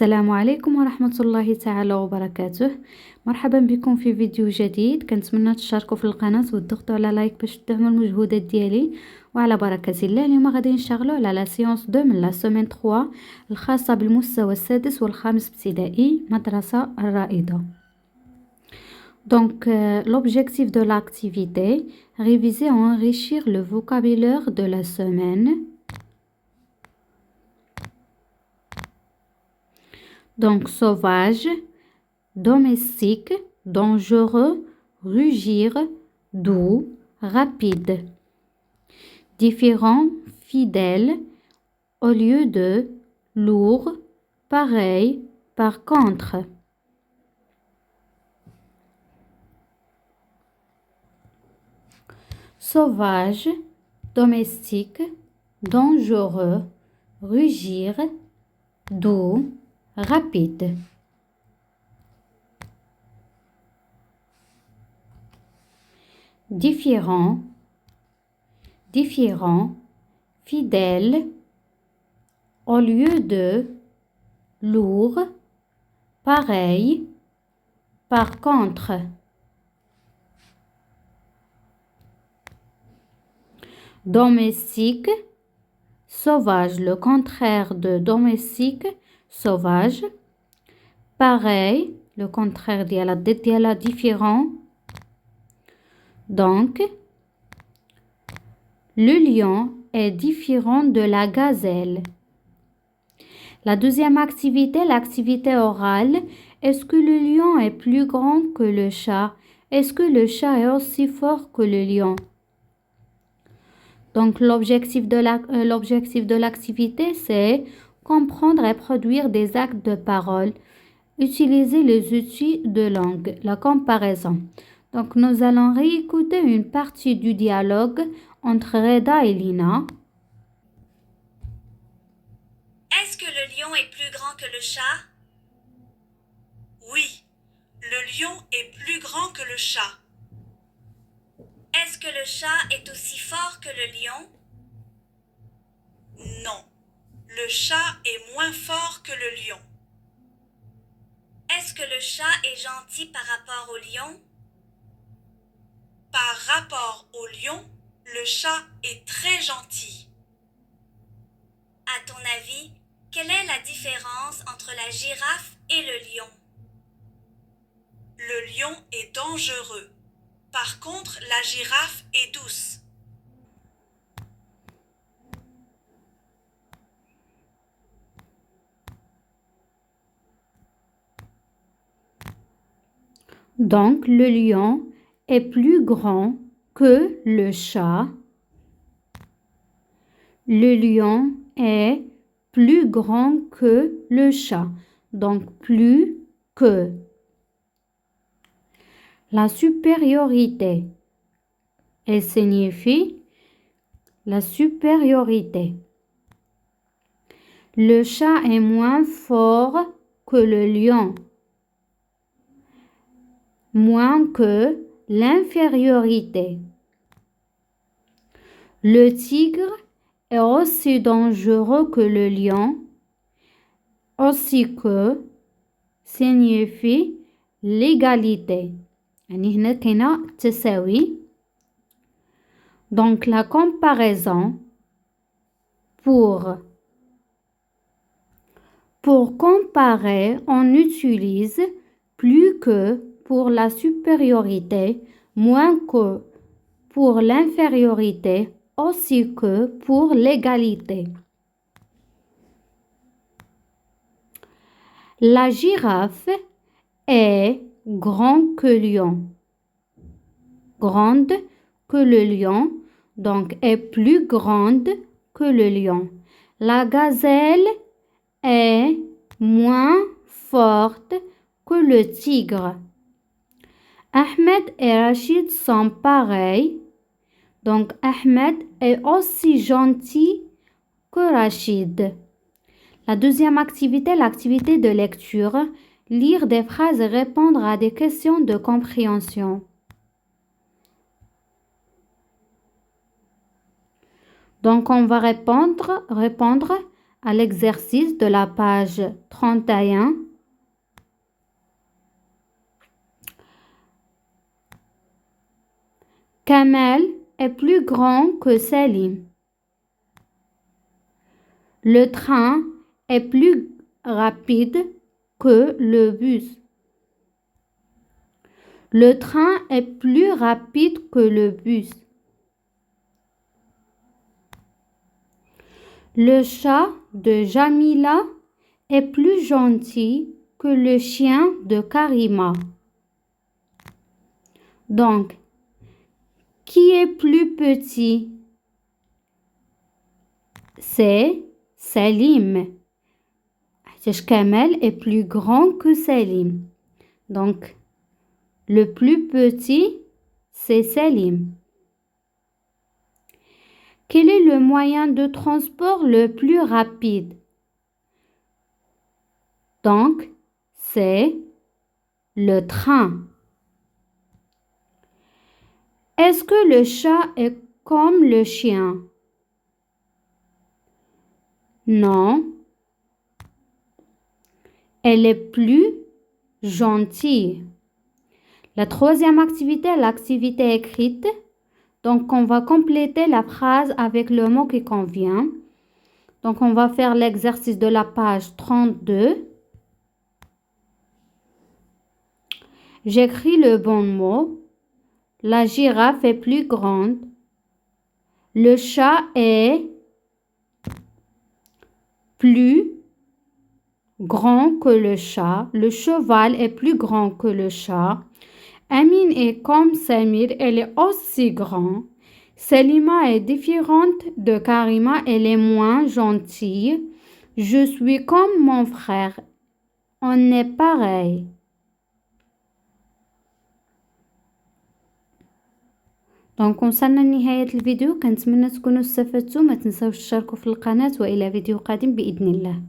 السلام عليكم ورحمة الله تعالى وبركاته. مرحبا بكم في فيديو جديد. كنتمنى تشاركوا في القناة وتضغطوا على لايك باش تدعموا المجهودات ديالي. وعلى بركة الله اليوم غادي نشتغلوا على لا سيونس 2 من لا سومين 3 الخاصة بالمستوى السادس والخامس ابتدائي مدرسة الرائدة. Donc, l'objectif de l'activité, réviser et enrichir le vocabulaire de la semaine. Donc, sauvage, domestique, dangereux, rugir, doux, rapide. Différent, fidèle, au lieu de, lourd, pareil, par contre. Sauvage, domestique, dangereux, rugir, doux, rapide. Différent, fidèle, au lieu de, lourd, pareil, par contre. Domestique, sauvage, le contraire de domestique, sauvage. Pareil, le contraire ديال différent. Donc, le lion est différent de la gazelle. La deuxième activité, l'activité orale. Est-ce que le lion est plus grand que le chat? Est-ce que le chat est aussi fort que le lion? Donc, l'objectif de l'activité, c'est comprendre et produire des actes de parole. Utiliser les outils de langue, la comparaison. Donc, nous allons réécouter une partie du dialogue entre Reda et Lina. Est-ce que le lion est plus grand que le chat? Oui, le lion est plus grand que le chat. Est-ce que le chat est aussi fort que le lion? Non, le chat est moins fort que le lion. Est-ce que le chat est gentil par rapport au lion? Par rapport au lion, le chat est très gentil. À ton avis, quelle est la différence entre la girafe et le lion? Le lion est dangereux. Par contre, la girafe est douce. Donc, le lion est plus grand que le chat. Le lion est plus grand que le chat. Donc, plus que. La supériorité. Elle signifie la supériorité. Le chat est moins fort que le lion. Moins que l'infériorité. Le tigre est aussi dangereux que le lion. Aussi que signifie l'égalité. يعني هنا كاينة تساوي. Donc la comparaison pour comparer, on utilise plus que pour la supériorité, moins que pour l'infériorité, aussi que pour l'égalité. La girafe est grande que lion. Grande que le lion, donc est plus grande que le lion. La gazelle est moins forte que le tigre. Ahmed et Rachid sont pareils. Donc Ahmed est aussi gentil que Rachid. La deuxième activité, l'activité de lecture. Lire des phrases et répondre à des questions de compréhension. Donc on va répondre à l'exercice de la page 31. Kamel est plus grand que Salim. Le train est plus rapide que le bus. Le train est plus rapide que le bus. Le chat de Jamila est plus gentil que le chien de Karima. Donc, qui est plus petit? C'est Salim. Kamel est plus grand que Salim. Donc, le plus petit, c'est Salim. Quel est le moyen de transport le plus rapide? Donc, c'est le train. Est-ce que le chat est comme le chien? Non. Elle est plus gentille. La troisième activité est l'activité écrite. Donc, on va compléter la phrase avec le mot qui convient. Donc, on va faire l'exercice de la page 32. J'écris le bon mot. La girafe est plus grande. Le chat est plus grand que le chat. Le cheval est plus grand que le chat. Amine est comme Samir, elle est aussi grande. Selima est différente de Karima, elle est moins gentille. Je suis comme mon frère, on est pareil. دونك وصلنا لنهاية الفيديو. كنتمنى تكونوا استفدتوا. ما تنسوش تشتركوا في القناة وإلى فيديو قادم بإذن الله.